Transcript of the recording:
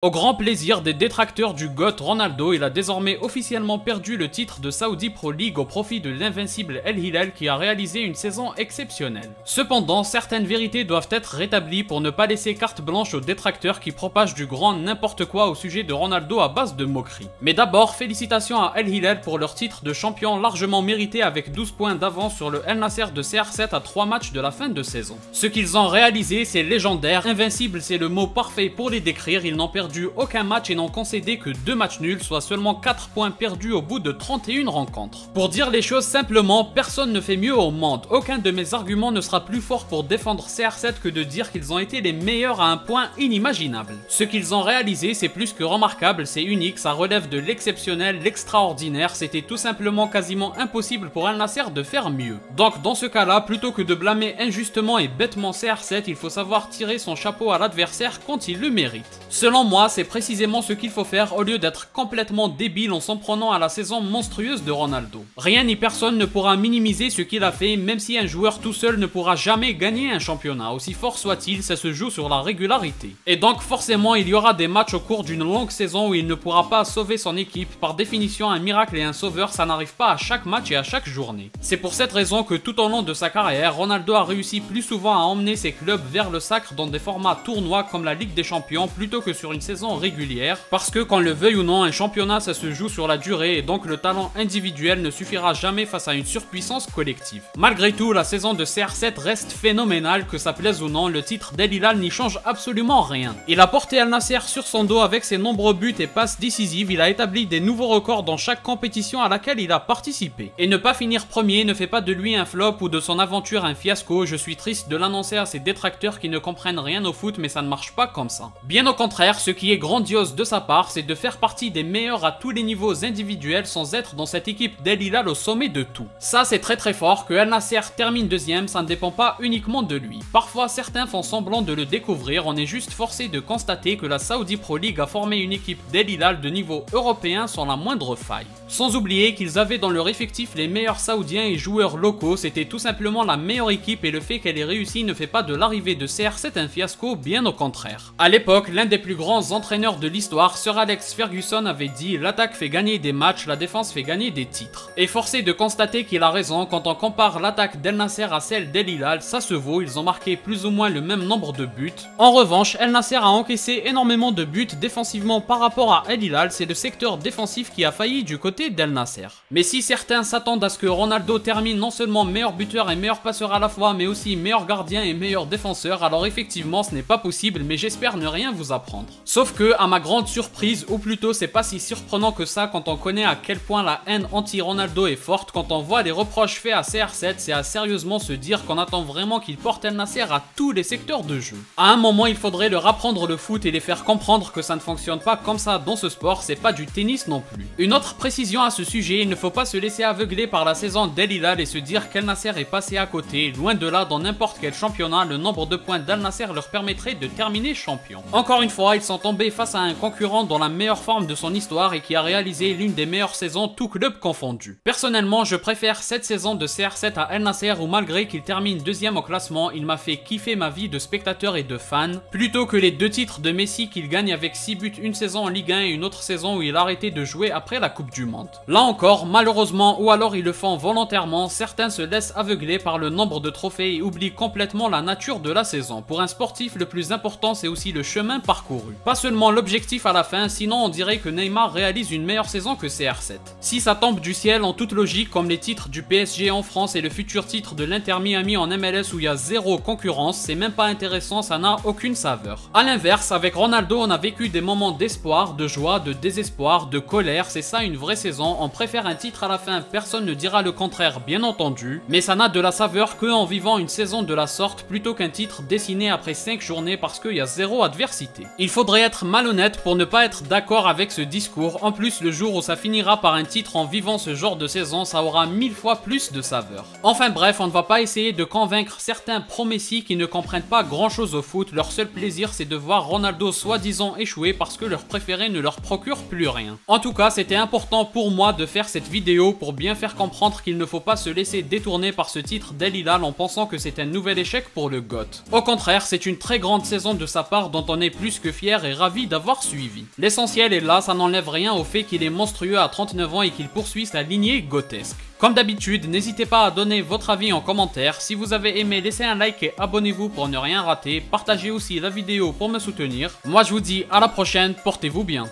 Au grand plaisir des détracteurs du GOAT Ronaldo, il a désormais officiellement perdu le titre de Saudi Pro League au profit de l'invincible El Hilal qui a réalisé une saison exceptionnelle. Cependant, certaines vérités doivent être rétablies pour ne pas laisser carte blanche aux détracteurs qui propagent du grand n'importe quoi au sujet de Ronaldo à base de moqueries. Mais d'abord, félicitations à El Hilal pour leur titre de champion largement mérité avec 12 points d'avance sur le El Nasser de CR7 à 3 matchs de la fin de saison. Ce qu'ils ont réalisé, c'est légendaire, invincible c'est le mot parfait pour les décrire, ils n'ont perdu aucun match et n'ont concédé que 2 matchs nuls, soit seulement 4 points perdus au bout de 31 rencontres. Pour dire les choses simplement, personne ne fait mieux au monde. Aucun de mes arguments ne sera plus fort pour défendre CR7 que de dire qu'ils ont été les meilleurs à un point inimaginable. Ce qu'ils ont réalisé, c'est plus que remarquable, c'est unique, ça relève de l'exceptionnel, l'extraordinaire, c'était tout simplement quasiment impossible pour El Nasser de faire mieux. Donc dans ce cas-là, plutôt que de blâmer injustement et bêtement CR7, il faut savoir tirer son chapeau à l'adversaire quand il le mérite. Selon moi, c'est précisément ce qu'il faut faire au lieu d'être complètement débile en s'en prenant à la saison monstrueuse de Ronaldo. Rien ni personne ne pourra minimiser ce qu'il a fait, même si un joueur tout seul ne pourra jamais gagner un championnat. Aussi fort soit-il, ça se joue sur la régularité. Et donc forcément, il y aura des matchs au cours d'une longue saison où il ne pourra pas sauver son équipe. Par définition, un miracle et un sauveur, ça n'arrive pas à chaque match et à chaque journée. C'est pour cette raison que tout au long de sa carrière, Ronaldo a réussi plus souvent à emmener ses clubs vers le sacre dans des formats tournois comme la Ligue des Champions plutôt que sur une saison régulière, parce que qu'on le veuille ou non, un championnat ça se joue sur la durée et donc le talent individuel ne suffira jamais face à une surpuissance collective. Malgré tout, la saison de CR7 reste phénoménale, que ça plaise ou non, le titre d'El Hilal n'y change absolument rien. Il a porté El Nasser sur son dos avec ses nombreux buts et passes décisives, il a établi des nouveaux records dans chaque compétition à laquelle il a participé. Et ne pas finir premier ne fait pas de lui un flop ou de son aventure un fiasco, je suis triste de l'annoncer à ses détracteurs qui ne comprennent rien au foot, mais ça ne marche pas comme ça. Bien au contraire, ce qui est grandiose de sa part, c'est de faire partie des meilleurs à tous les niveaux individuels sans être dans cette équipe d'El Hilal au sommet de tout. Ça c'est très fort, que El Nasser termine deuxième, ça ne dépend pas uniquement de lui. Parfois certains font semblant de le découvrir, on est juste forcé de constater que la Saudi Pro League a formé une équipe d'El Hilal de niveau européen sans la moindre faille. Sans oublier qu'ils avaient dans leur effectif les meilleurs saoudiens et joueurs locaux, c'était tout simplement la meilleure équipe et le fait qu'elle ait réussi ne fait pas de l'arrivée de CR7 un fiasco, bien au contraire. À l'époque, l'un des plus grands entraîneurs de l'histoire, Sir Alex Ferguson avait dit « L'attaque fait gagner des matchs, la défense fait gagner des titres ». Et forcé de constater qu'il a raison, quand on compare l'attaque d'El Nasser à celle d'El Hilal, ça se vaut, ils ont marqué plus ou moins le même nombre de buts. En revanche, El Nasser a encaissé énormément de buts défensivement par rapport à El Hilal, c'est le secteur défensif qui a failli du côté d'El Nasser. Mais si certains s'attendent à ce que Ronaldo termine non seulement meilleur buteur et meilleur passeur à la fois, mais aussi meilleur gardien et meilleur défenseur, alors effectivement ce n'est pas possible, mais j'espère ne rien vous apprendre. Sauf que, à ma grande surprise, ou plutôt c'est pas si surprenant que ça quand on connaît à quel point la haine anti-Ronaldo est forte, quand on voit les reproches faits à CR7, c'est à sérieusement se dire qu'on attend vraiment qu'il porte El Nasser à tous les secteurs de jeu. À un moment il faudrait leur apprendre le foot et les faire comprendre que ça ne fonctionne pas comme ça dans ce sport, c'est pas du tennis non plus. Une autre précision à ce sujet, il ne faut pas se laisser aveugler par la saison d'El Hilal et se dire qu'El Nasser est passé à côté, loin de là dans n'importe quel championnat, le nombre de points d'El Nasser leur permettrait de terminer champion. Encore une fois, ils sont tombés face à un concurrent dans la meilleure forme de son histoire et qui a réalisé l'une des meilleures saisons tout club confondu. Personnellement, je préfère cette saison de CR7 à El Nasser où malgré qu'il termine deuxième au classement, il m'a fait kiffer ma vie de spectateur et de fan, plutôt que les 2 titres de Messi qu'il gagne avec 6 buts une saison en Ligue 1 et une autre saison où il a arrêté de jouer après la Coupe du Monde. Là encore, malheureusement, ou alors ils le font volontairement, certains se laissent aveugler par le nombre de trophées et oublient complètement la nature de la saison. Pour un sportif, le plus important c'est aussi le chemin parcouru. Pas seulement l'objectif à la fin, sinon on dirait que Neymar réalise une meilleure saison que CR7. Si ça tombe du ciel en toute logique comme les titres du PSG en France et le futur titre de l'Inter Miami en MLS où il y a zéro concurrence, c'est même pas intéressant, ça n'a aucune saveur. A l'inverse, avec Ronaldo on a vécu des moments d'espoir, de joie, de désespoir, de colère, c'est ça une vraie saison, on préfère un titre à la fin, personne ne dira le contraire bien entendu, mais ça n'a de la saveur que en vivant une saison de la sorte plutôt qu'un titre dessiné après 5 journées parce qu'il y a zéro adversité. Il faudrait être malhonnête pour ne pas être d'accord avec ce discours, en plus le jour où ça finira par un titre en vivant ce genre de saison, ça aura 1000 fois plus de saveur. Enfin bref, on ne va pas essayer de convaincre certains pro-Messi qui ne comprennent pas grand chose au foot, leur seul plaisir c'est de voir Ronaldo soi-disant échouer parce que leur préféré ne leur procure plus rien. En tout cas, c'était important pour moi de faire cette vidéo pour bien faire comprendre qu'il ne faut pas se laisser détourner par ce titre d'El Hilal en pensant que c'est un nouvel échec pour le GOAT. Au contraire, c'est une très grande saison de sa part dont on est plus que fier et ravi d'avoir suivi. L'essentiel est là, ça n'enlève rien au fait qu'il est monstrueux à 39 ans et qu'il poursuit sa lignée gothesque. Comme d'habitude, n'hésitez pas à donner votre avis en commentaire. Si vous avez aimé, laissez un like et abonnez-vous pour ne rien rater. Partagez aussi la vidéo pour me soutenir. Moi je vous dis à la prochaine, portez-vous bien.